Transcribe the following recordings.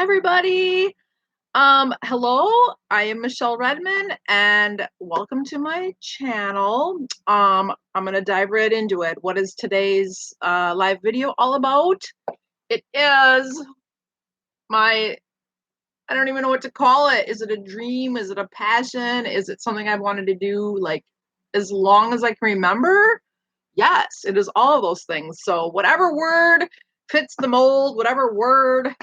everybody. Hello, I am Michelle Redman and welcome to my channel. I'm gonna dive right into it. What is today's live video all about? It is my, I don't even know what to call it. Is it a dream? Is it a passion? Is it something I've wanted to do like as long as I can remember? Yes, it is all of those things. So whatever word fits the mold, whatever word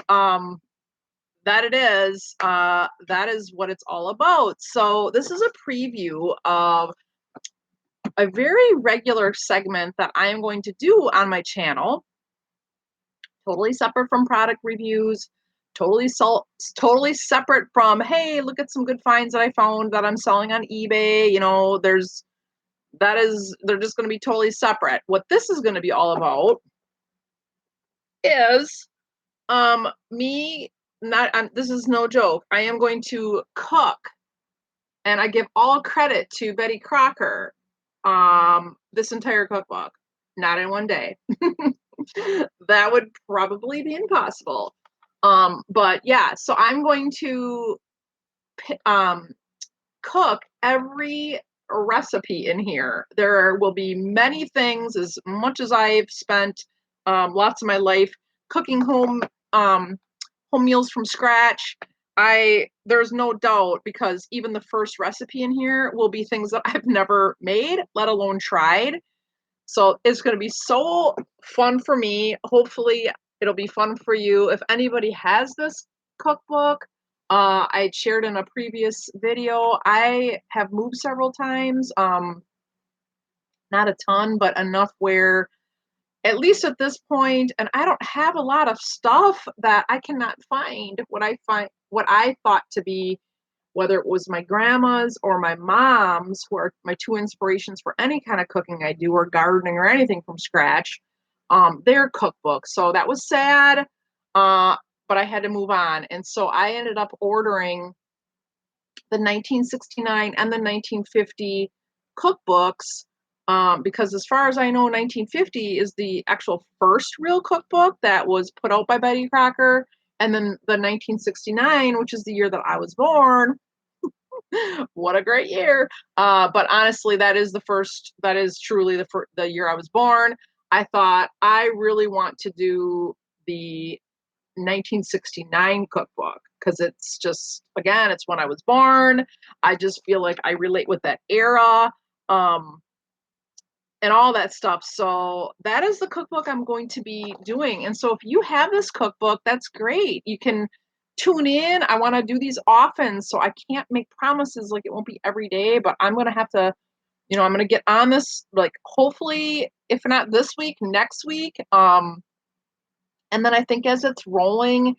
that it is, that is what it's all about. So this is a preview of a very regular segment that I am going to do on my channel, totally separate from product reviews, totally separate from, hey, look at some good finds that I found that I'm selling on eBay. They're just going to be totally separate. What this is going to be all about is me not this is no joke. I am going to cook, and I give all credit to Betty Crocker. This entire cookbook, not in one day. That would probably be impossible. But yeah, so I'm going to cook every recipe in here. There will be many things, as much as I've spent lots of my life cooking home meals from scratch. There's no doubt, because even the first recipe in here will be things that I've never made, let alone tried. So it's going to be so fun for me. Hopefully it'll be fun for you. If anybody has this cookbook, I shared in a previous video, I have moved several times, not a ton, but enough where, at least at this point, and I don't have a lot of stuff that I cannot find what I thought to be, whether it was my grandma's or my mom's, who are my two inspirations for any kind of cooking I do, or gardening or anything from scratch, their cookbooks. So that was sad, but I had to move on. And so I ended up ordering the 1969 and the 1950 cookbooks, because as far as I know, 1950 is the actual first real cookbook that was put out by Betty Crocker, and then the 1969, which is the year that I was born. What a great year! But honestly, that is truly the year I was born. I thought, I really want to do the 1969 cookbook, because it's just, again, it's when I was born. I just feel like I relate with that era, um, and all that stuff. So that is the cookbook I'm going to be doing. And so if you have this cookbook, that's great. You can tune in. I want to do these often, so I can't make promises, like it won't be every day, but I'm going to have to, I'm going to get on this, like, hopefully, if not this week, next week. And then I think as it's rolling,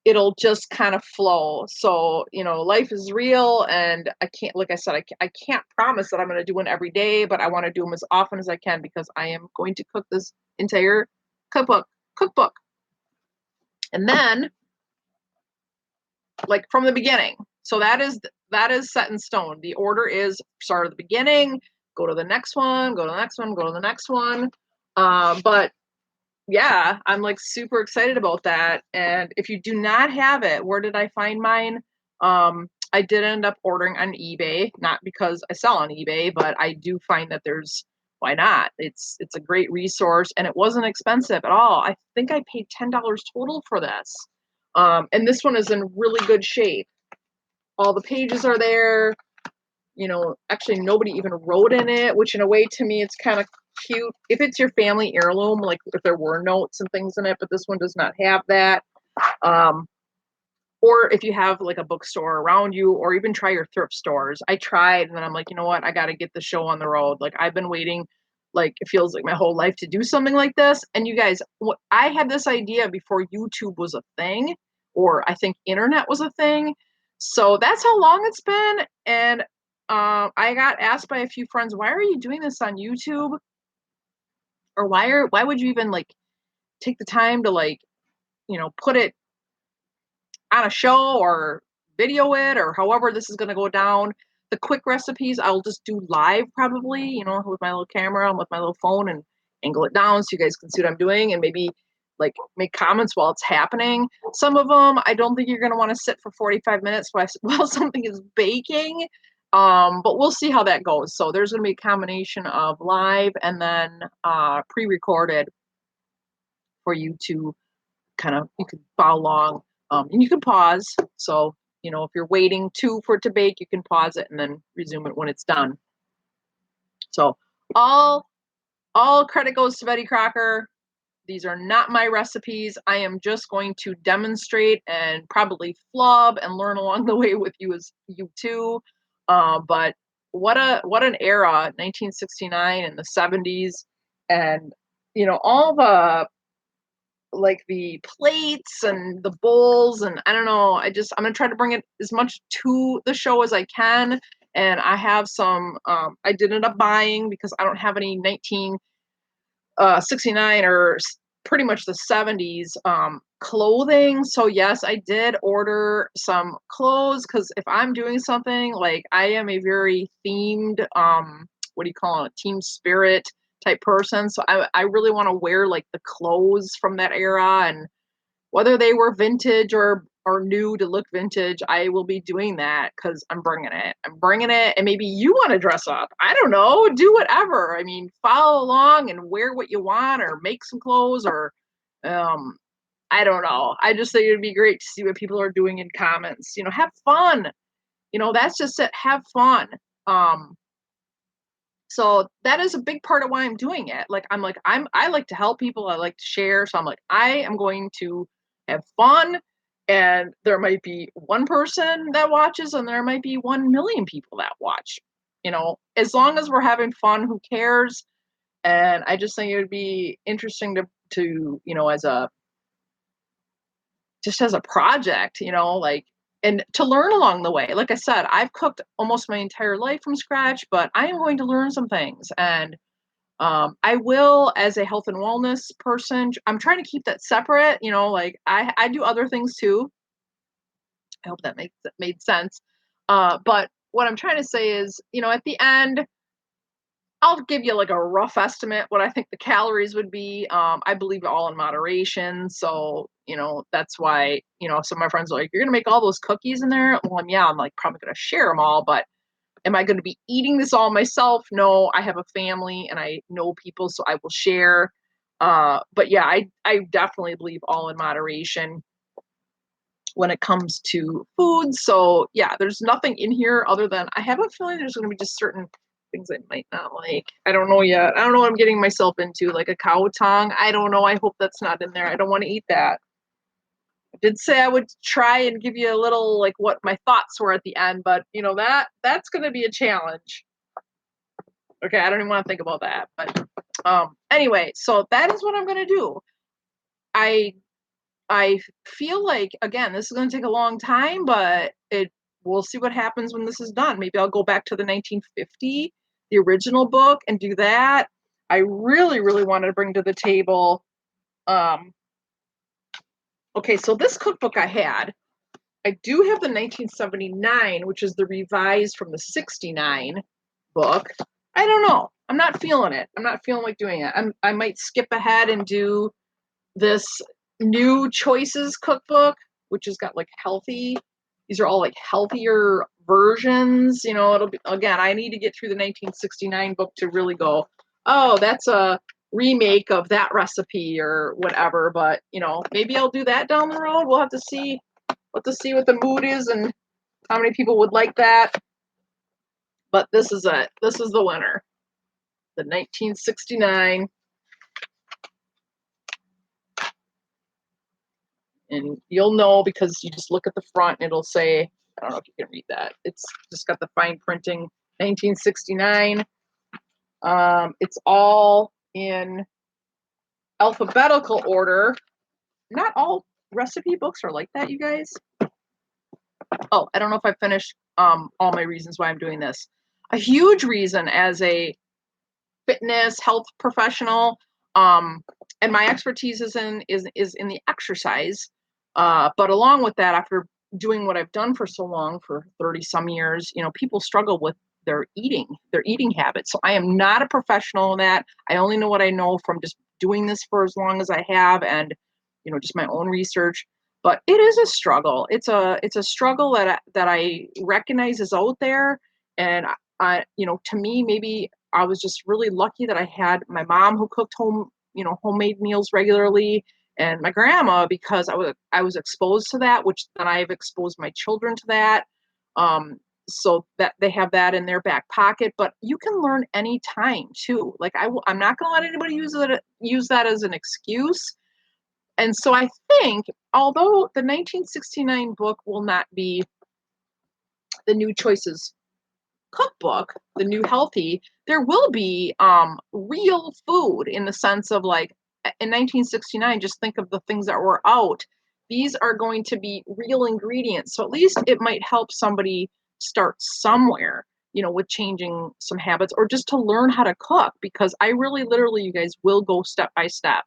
it'll just kind of flow. So, life is real, and I can't, like I said, I can't promise that I'm going to do one every day, but I want to do them as often as I can, because I am going to cook this entire cookbook. And then, like, from the beginning. So that is set in stone. The order is start at the beginning, go to the next one, go to the next one, go to the next one. But yeah, I'm like super excited about that. And if you do not have it, where did I find mine? I did end up ordering on eBay, not because I sell on eBay, but I do find that why not? It's a great resource, and it wasn't expensive at all. I think I paid $10 total for this. And this one is in really good shape. All the pages are there. Actually nobody even wrote in it, which in a way, to me, it's kind of cute. If it's your family heirloom, like if there were notes and things in it, but this one does not have that. Or if you have like a bookstore around you, or even try your thrift stores. I tried, and then I'm like, you know what? I got to get the show on the road. Like, I've been waiting, like, it feels like my whole life to do something like this. And you guys, I had this idea before YouTube was a thing, or I think internet was a thing. So that's how long it's been. And I got asked by a few friends, why are you doing this on YouTube? Or why would you even, like, take the time to, like, put it on a show or video it, or however this is going to go down. The quick recipes I'll just do live, probably, with my little camera and with my little phone, and angle it down so you guys can see what I'm doing, and maybe like make comments while it's happening. Some of them, I don't think you're going to want to sit for 45 minutes while something is baking. But we'll see how that goes. So there's going to be a combination of live and then pre-recorded for you to you can follow along, and you can pause. So, if you're waiting for it to bake, you can pause it and then resume it when it's done. So all credit goes to Betty Crocker. These are not my recipes. I am just going to demonstrate and probably flub and learn along the way with you too. But what an era, 1969 and the 70s, and all the like the plates and the bowls, and I don't know, I'm gonna try to bring it as much to the show as I can. And I have some I did end up buying, because I don't have any 1969 or pretty much the 70s clothing. So yes, I did order some clothes, because if I'm doing something, like, I am a very themed what do you call it, team spirit type person. So I really want to wear like the clothes from that era, and whether they were vintage or new to look vintage, I will be doing that, because I'm bringing it. And maybe you want to dress up. I don't know. Do whatever. I mean, follow along and wear what you want, or make some clothes, or I don't know. I just think it'd be great to see what people are doing in comments. Have fun. That's just it. Have fun. So that is a big part of why I'm doing it. I like to help people. I like to share. So I'm like, I am going to have fun. And there might be one person that watches, and there might be 1 million people that watch. As long as we're having fun, who cares? And I just think it would be interesting to as a project, and to learn along the way. Like I said, I've cooked almost my entire life from scratch, but I am going to learn some things. And I will, as a health and wellness person, I'm trying to keep that separate. Like I do other things too. I hope that made sense. But what I'm trying to say is, at the end, I'll give you like a rough estimate what I think the calories would be. I believe all in moderation. So, that's why, some of my friends are like, you're going to make all those cookies in there? Well, I'm like probably going to share them all, but am I going to be eating this all myself? No, I have a family and I know people, so I will share. But yeah, I definitely believe all in moderation when it comes to food. So yeah, there's nothing in here other than, I have a feeling there's going to be just certain things I might not like. I don't know yet. I don't know what I'm getting myself into, like a cow tongue. I don't know. I hope that's not in there. I don't want to eat that. I did say I would try and give you a little, like, what my thoughts were at the end, but that's going to be a challenge. Okay, I don't even want to think about that. But anyway, so that is what I'm going to do. I feel like, again, this is going to take a long time, but we'll see what happens when this is done. Maybe I'll go back to the 1950, the original book, and do that. I really, really wanted to bring to the table. Okay, so this cookbook I do have the 1979, which is the revised from the 69 book. I don't know. I'm not feeling it. I'm not feeling like doing it. I might skip ahead and do this new choices cookbook, which has got like these are all like healthier versions. It'll be, again, I need to get through the 1969 book to really go, oh, that's a remake of that recipe or whatever. But maybe I'll do that down the road. We'll have to see. What the mood is and how many people would like that. But this is it. This is the winner. The 1969. And you'll know because you just look at the front and it'll say, I don't know if you can read that. It's just got the fine printing, 1969. It's all in alphabetical order. Not all recipe books are like that, you guys. Oh, I don't know if I finished all my reasons why I'm doing this. A huge reason as a fitness health professional, and my expertise is in the exercise, but along with that, after doing what I've done for so long, for 30 some years, people struggle with their eating habits. So I am not a professional in that. I only know what I know from just doing this for as long as I have, and just my own research. But it is a struggle. It's a struggle that I recognize is out there, and to me, maybe I was just really lucky that I had my mom who cooked homemade meals regularly, and my grandma, because I was exposed to that, which then I've exposed my children to that. Um, so that they have that in their back pocket, but you can learn anytime too. Like I'm not going to let anybody use that as an excuse. And so I think, although the 1969 book will not be the New Choices cookbook, the new healthy, there will be real food in the sense of, like, in 1969, just think of the things that were out. These are going to be real ingredients. So at least it might help somebody start somewhere, with changing some habits or just to learn how to cook, because I really literally, you guys, will go step by step.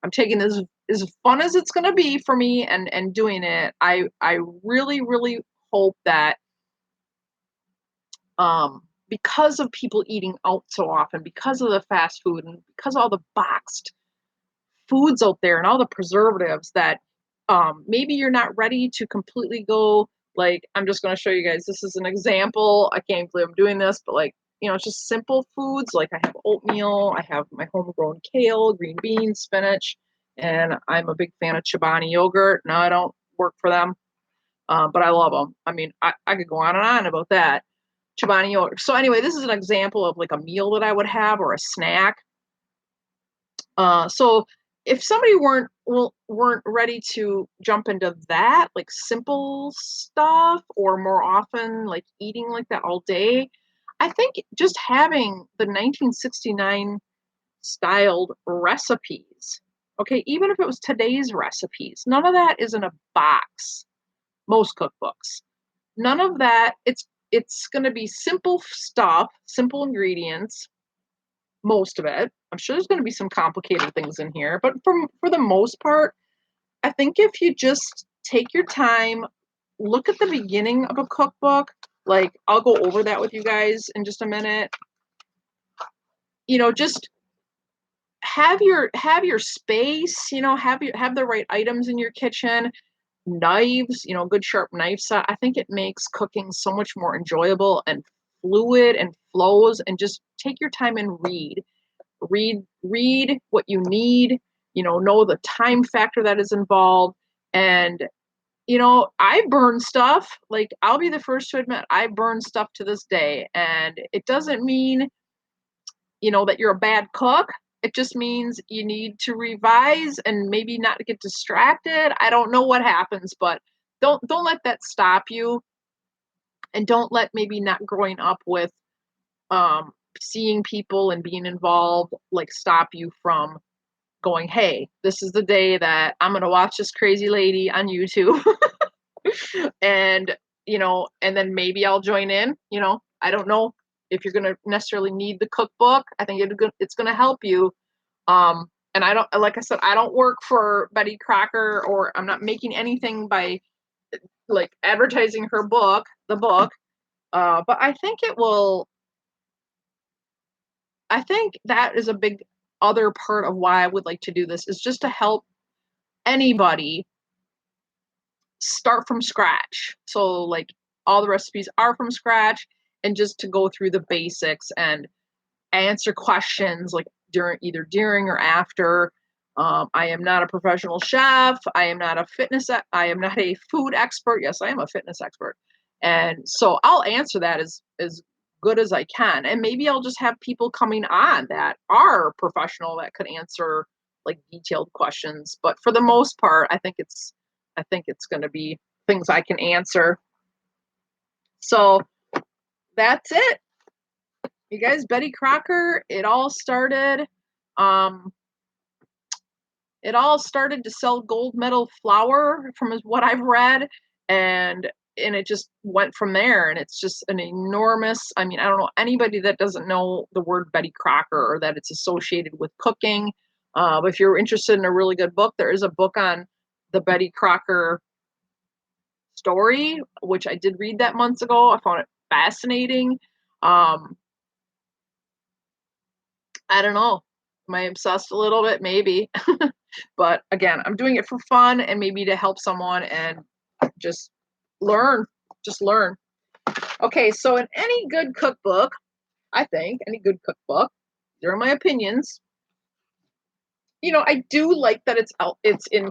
I'm taking this as fun as it's going to be for me, and doing it. I really really hope that, because of people eating out so often, because of the fast food, and because all the boxed foods out there and all the preservatives, that maybe you're not ready to completely go. Like, I'm just going to show you guys. This is an example. I can't believe I'm doing this, but, like, it's just simple foods. Like, I have oatmeal, I have my homegrown kale, green beans, spinach, and I'm a big fan of Chobani yogurt. Now, I don't work for them, but I love them. I mean, I could go on and on about that. Chobani yogurt. So anyway, this is an example of like a meal that I would have, or a snack. So if somebody weren't ready to jump into that, like, simple stuff, or more often like eating like that all day, I think just having the 1969 styled recipes. Okay, even if it was today's recipes, none of that is in a box. Most cookbooks, none of that. It's going to be simple stuff, simple ingredients, most of it. I'm sure there's going to be some complicated things in here, but for the most part, I think if you just take your time, look at the beginning of a cookbook. Like, I'll go over that with you guys in just a minute. Just have your space, have the right items in your kitchen, knives, good sharp knife set. I think it makes cooking so much more enjoyable and fluid and flows. And just take your time and read what you need, know the time factor that is involved. And I burn stuff. Like, I'll be the first to admit, I burn stuff to this day, and it doesn't mean that you're a bad cook. It just means you need to revise and maybe not get distracted. I don't know what happens, but don't let that stop you, and don't let maybe not growing up with um seeing people and being involved, like, stop you from going, hey, this is the day that I'm going to watch this crazy lady on YouTube. and and then maybe I'll join in. I don't know if you're going to necessarily need the cookbook. I think it's going to help you. And I don't, like I said, I don't work for Betty Crocker, or I'm not making anything by, like, advertising her book, the book. But I think that is a big other part of why I would like to do this, is just to help anybody start from scratch. So, like, all the recipes are from scratch, and just to go through the basics and answer questions, like, during or after. I am not a professional chef. I am not I am not a food expert. Yes, I am a fitness expert. And so I'll answer that as good as I can. And maybe I'll just have people coming on that are professional, that could answer, like, detailed questions. But for the most part, I think it's going to be things I can answer. So that's it. You guys, Betty Crocker, um it all started to sell gold medal flour, from what I've read, and it just went from there. And it's just an enormous, I mean, I don't know anybody that doesn't know the word Betty Crocker, or that it's associated with cooking. But if you're interested in a really good book, there is a book on the Betty Crocker story, which I did read that months ago. I found it fascinating. Um, I don't know. Am I obsessed a little bit? Maybe. But again, I'm doing it for fun and maybe to help someone and just learn. Just learn. Okay, so in any good cookbook, I think, any good cookbook, these are my opinions. I do like that it's in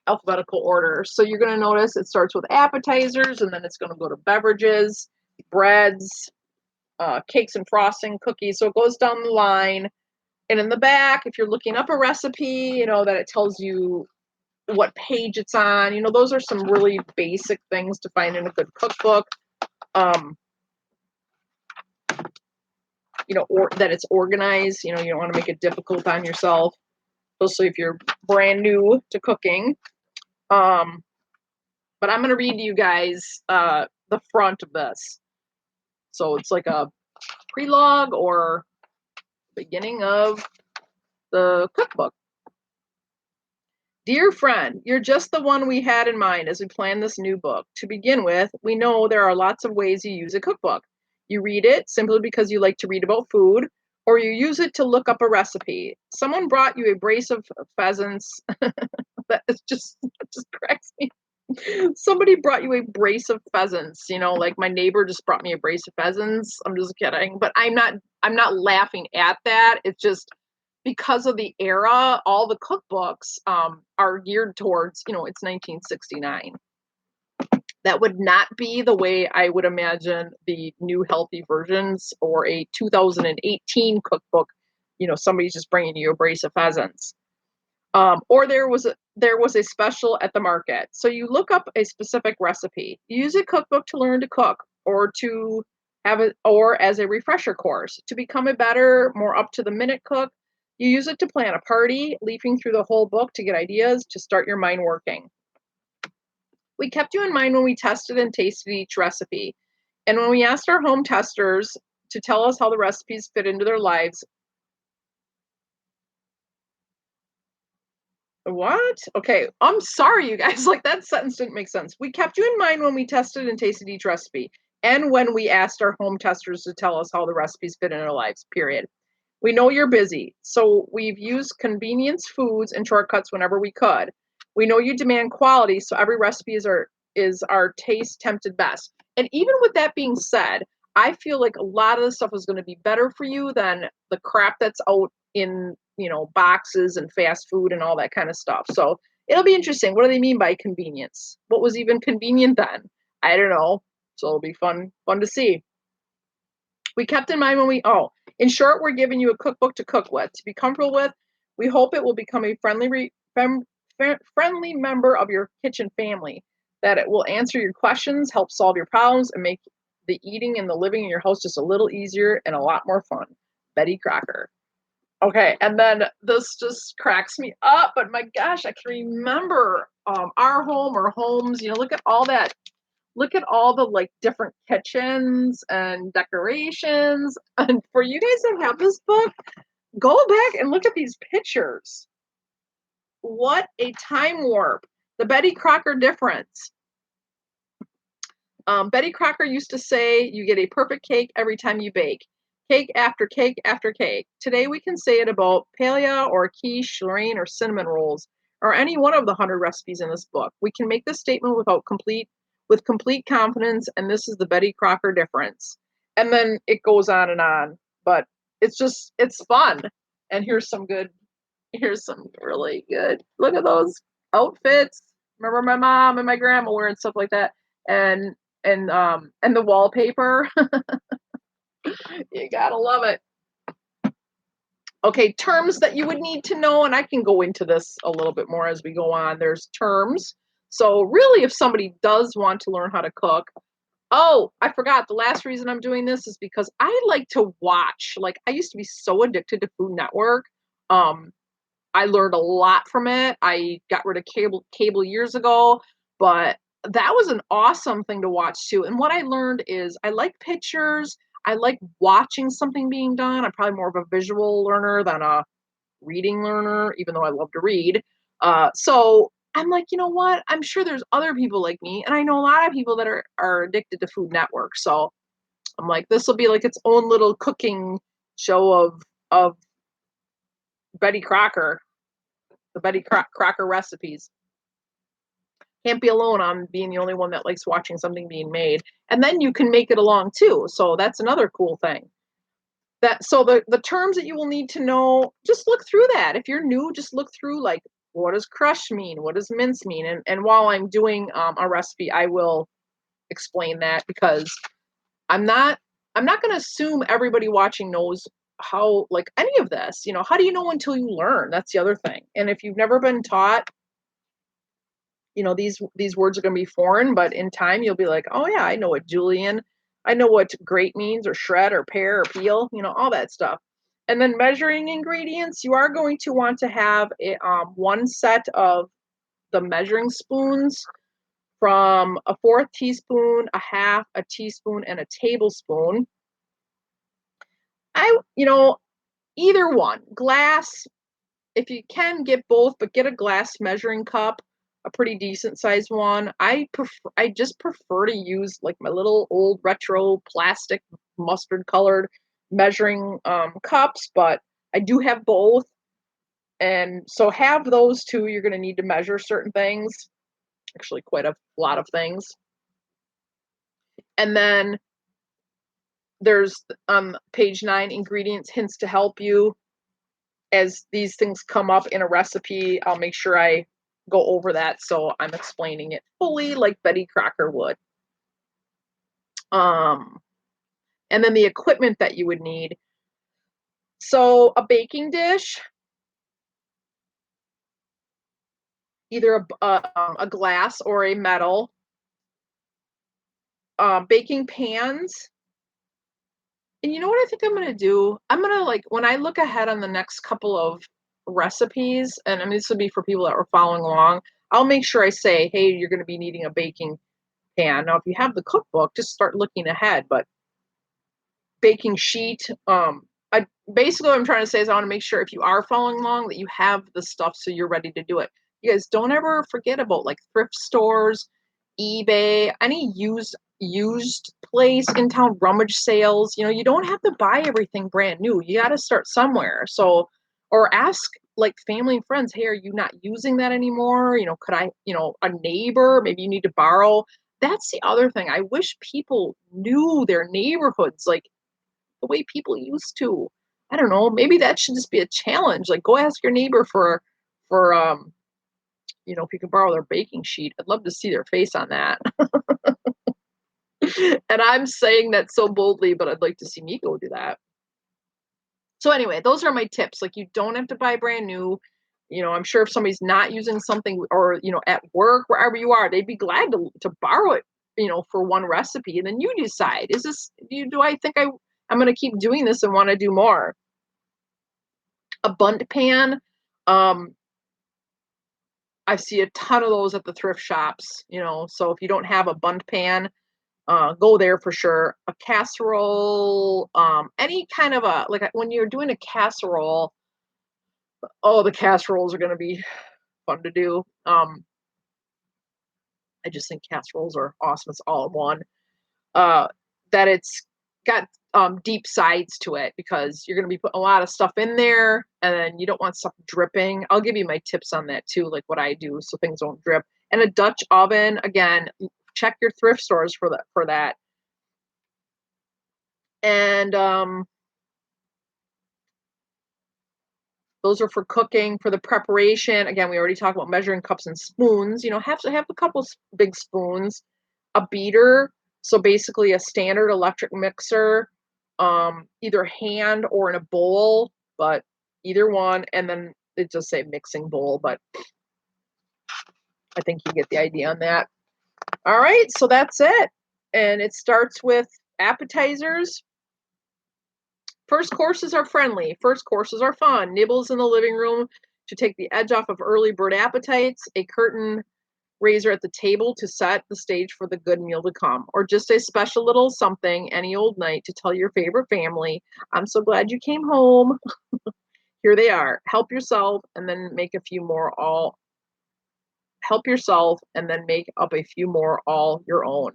alphabetical order. So you're going to notice it starts with appetizers and then it's going to go to beverages, breads, cakes and frosting, cookies. So it goes down the line. And in the back, if you're looking up a recipe, that it tells you what page it's on. Those are some really basic things to find in a good cookbook. Um, or that it's organized. You don't want to make it difficult on yourself, especially if you're brand new to cooking. But I'm going to read to you guys the front of this. So it's like a prologue or beginning of the cookbook. Dear friend, you're just the one we had in mind as we planned this new book. To begin with, we know there are lots of ways you use a cookbook. You read it simply because you like to read about food, or you use it to look up a recipe. Someone brought you a brace of pheasants. That is just it just cracks me. Somebody brought you a brace of pheasants, like my neighbor just brought me a brace of pheasants. I'm just kidding, but I'm not laughing at that. It's just because of the era, all the cookbooks are geared towards, it's 1969. That would not be the way I would imagine the new healthy versions or a 2018 cookbook. Somebody's just bringing you a brace of pheasants. Or there was a special at the market. So you look up a specific recipe. You use a cookbook to learn to cook, or to have it, or as a refresher course to become a better, more up to the minute cook. You use it to plan a party, leafing through the whole book to get ideas to start your mind working. We kept you in mind when we tested and tasted each recipe, and when we asked our home testers to tell us how the recipes fit into their lives. What? Okay, I'm sorry, you guys. Like, that sentence didn't make sense. We kept you in mind when we tested and tasted each recipe, and when we asked our home testers to tell us how the recipes fit in our lives, period. We know you're busy, so we've used convenience foods and shortcuts whenever we could. We know you demand quality, so every recipe is our taste tempted best. And even with that being said, I feel like a lot of the stuff is going to be better for you than the crap that's out in, boxes and fast food and all that kind of stuff. So it'll be interesting. What do they mean by convenience? What was even convenient then? I don't know. So it'll be fun to see. We kept in mind when in short, we're giving you a cookbook to cook with, to be comfortable with. We hope it will become a friendly member of your kitchen family, that it will answer your questions, help solve your problems, and make the eating and the living in your house just a little easier and a lot more fun. Betty Crocker. Okay, and then this just cracks me up, but my gosh, I can remember our home or homes. Look at all that. Look at all the like different kitchens and decorations. And for you guys that have this book, go back and look at these pictures. What a time warp! The Betty Crocker difference. Betty Crocker used to say, "You get a perfect cake every time you bake." Cake after cake after cake. Today we can say it about paella or quiche, Lorraine, or cinnamon rolls, or any one of the 100 recipes in this book. We can make this statement with complete confidence, and this is the Betty Crocker difference. And then it goes on, but it's fun. And here's some really good. Look at those outfits. Remember my mom and my grandma wearing stuff like that, and and the wallpaper. You gotta love it. Okay, terms that you would need to know, and I can go into this a little bit more as we go on. There's terms. So really, if somebody does want to learn how to cook, oh, I forgot. The last reason I'm doing this is because I like to watch. Like, I used to be so addicted to Food Network. Um, I learned a lot from it. I got rid of cable years ago, but that was an awesome thing to watch too. And what I learned is I like pictures. I like watching something being done. I'm probably more of a visual learner than a reading learner, even though I love to read. So I'm like, you know what? I'm sure there's other people like me, and I know a lot of people that are addicted to Food Network. So I'm like, this will be like its own little cooking show of Betty Crocker, the Crocker recipes. Can't be alone on being the only one that likes watching something being made. And then you can make it along too. So that's another cool thing. So the terms that you will need to know, just look through that. If you're new, just look through like, what does crush mean? What does mince mean? And while I'm doing a recipe, I will explain that, because I'm not going to assume everybody watching knows how, like, any of this. How do you know until you learn? That's the other thing. And if you've never been taught, these words are going to be foreign, but in time you'll be like, oh yeah, I know what julienne, I know what grate means, or shred, or pare, or peel, all that stuff. And then measuring ingredients, you are going to want to have one set of the measuring spoons, from a fourth teaspoon, a half, a teaspoon, and a tablespoon. Either one. Glass, if you can, get both, but get a glass measuring cup, a pretty decent sized one. I just prefer to use like my little old retro plastic mustard colored measuring cups, but I do have both. And so have those two. You're going to need to measure certain things, actually quite a lot of things. And then there's page 9, ingredients hints to help you. As these things come up in a recipe, I'll make sure I go over that, so I'm explaining it fully like Betty Crocker would. And then the equipment that you would need. So a baking dish, either a glass or a metal. Baking pans. And you know what I think I'm going to do? I'm going to, like, when I look ahead on the next couple of recipes, and I mean, this would be for people that are following along, I'll make sure I say, hey, you're going to be needing a baking pan. Now, if you have the cookbook, just start looking ahead. But baking sheet, basically what I'm trying to say is I want to make sure, if you are following along, that you have the stuff so you're ready to do it. You guys don't ever forget about like thrift stores, eBay, any used place in town, rummage sales. You don't have to buy everything brand new. You got to start somewhere. So, or ask like family and friends, hey, are you not using that anymore? Could I, a neighbor, maybe you need to borrow. That's the other thing. I wish people knew their neighborhoods like the way people used to. I don't know. Maybe that should just be a challenge. Like, go ask your neighbor for if you can borrow their baking sheet. I'd love to see their face on that. And I'm saying that so boldly, but I'd like to see me go do that. So anyway, those are my tips. Like, you don't have to buy brand new. I'm sure if somebody's not using something, or at work, wherever you are, they'd be glad to borrow it, for one recipe, and then you decide, do I think I'm going to keep doing this and want to do more. A Bundt pan, I see a ton of those at the thrift shops, so if you don't have a Bundt pan, go there for sure. A casserole, any kind of when you're doing a casserole, oh, the casseroles are going to be fun to do. I just think casseroles are awesome. It's all in one. That it's got deep sides to it, because you're going to be putting a lot of stuff in there, and then you don't want stuff dripping. I'll give you my tips on that too, like what I do so things don't drip. And a Dutch oven, again, check your thrift stores for that. And those are for cooking. For the preparation, again, we already talked about measuring cups and spoons. Have to have a couple big spoons. A beater, so basically a standard electric mixer, either hand or in a bowl, but either one. And then it just say mixing bowl, but I think you get the idea on that. All right, so that's it. And it starts with appetizers. First courses are friendly. First courses are fun. Nibbles in the living room to take the edge off of early bird appetites. A curtain raiser at the table to set the stage for the good meal to come. Or just a special little something any old night to tell your favorite family, I'm so glad you came home. Here they are. Help yourself and then make a few more all. Help yourself and then make up a few more all your own.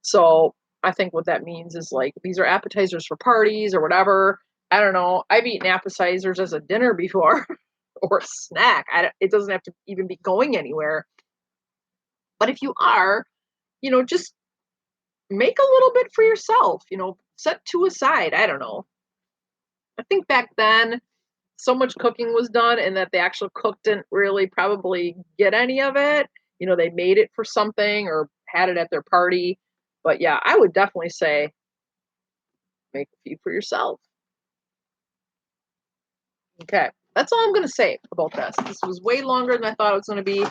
So I think what that means is, like, these are appetizers for parties or whatever. I don't know. I've eaten appetizers as a dinner before or a snack. It doesn't have to even be going anywhere. But if you are, just make a little bit for yourself, set two aside. I don't know. I think back then so much cooking was done and that the actual cook didn't really probably get any of it. They made it for something or had it at their party. But yeah, I would definitely say make a few for yourself. Okay. That's all I'm going to say about this. This was way longer than I thought it was going to be.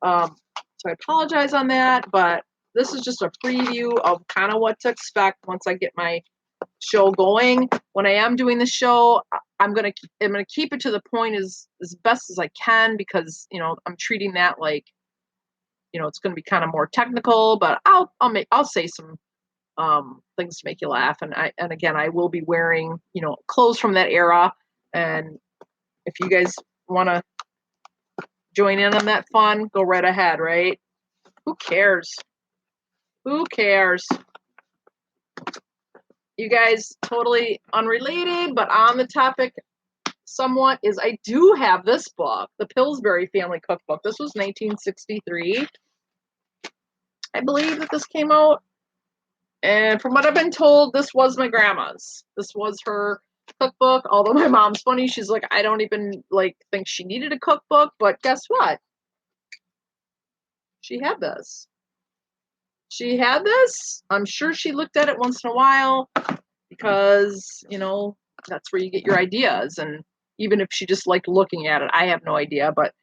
So I apologize on that, but this is just a preview of kind of what to expect once I get my show going. When I am doing the show, I'm gonna keep it to the point as best as I can because I'm treating that like it's gonna be kind of more technical, but I'll say some things to make you laugh, and again I will be wearing clothes from that era, and if you guys want to join in on that fun, go right ahead. Right? Who cares? Who cares? You guys, totally unrelated, but on the topic somewhat is I do have this book, the Pillsbury Family Cookbook. This was 1963. I believe that this came out. And from what I've been told, this was my grandma's. This was her cookbook. Although my mom's funny, she's like, I don't even think she needed a cookbook, but guess what? She had this. She had this. I'm sure she looked at it once in a while because, that's where you get your ideas. And even if she just liked looking at it, I have no idea. But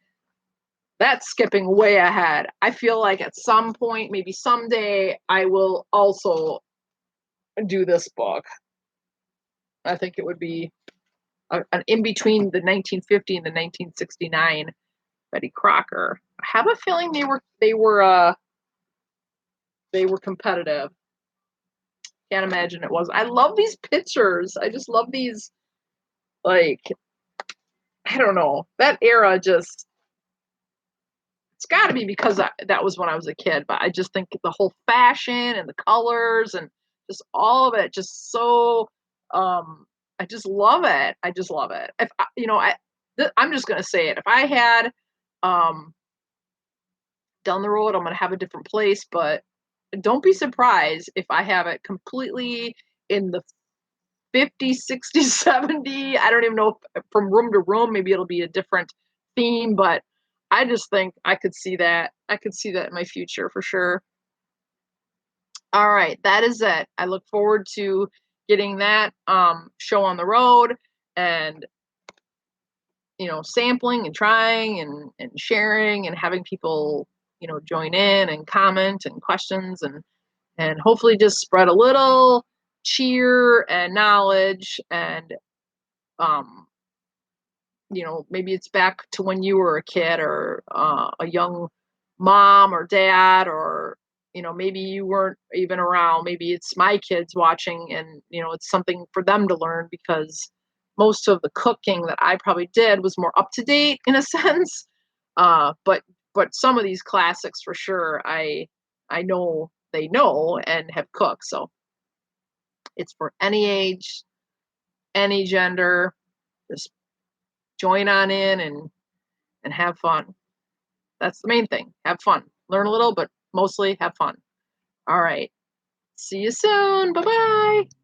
that's skipping way ahead. I feel like at some point, maybe someday, I will also do this book. I think it would be an in between the 1950 and the 1969 Betty Crocker. I have a feeling they were competitive. Can't imagine it was. I love these pictures. I just love these, like, I don't know, that era. Just it's got to be because that was when I was a kid, but I just think the whole fashion and the colors and just all of it just so I just love it. I just love it. If I'm just going to say it. If I had um down the road I'm going to have a different place, but don't be surprised if I have it completely in the 50, 60, 70. I don't even know if from room to room maybe it'll be a different theme, but I just think I could see that. I could see that in my future for sure. All right, that is it. I look forward to getting that show on the road and sampling and trying and sharing and having people join in and comment and questions and hopefully just spread a little cheer and knowledge and um maybe it's back to when you were a kid or a young mom or dad, or maybe you weren't even around. Maybe it's my kids watching, and it's something for them to learn because most of the cooking that I probably did was more up to date in a sense. But some of these classics for sure, I know they know and have cooked. So it's for any age, any gender. Just join on in and have fun. That's the main thing. Have fun. Learn a little, but mostly have fun. All right. See you soon. Bye bye.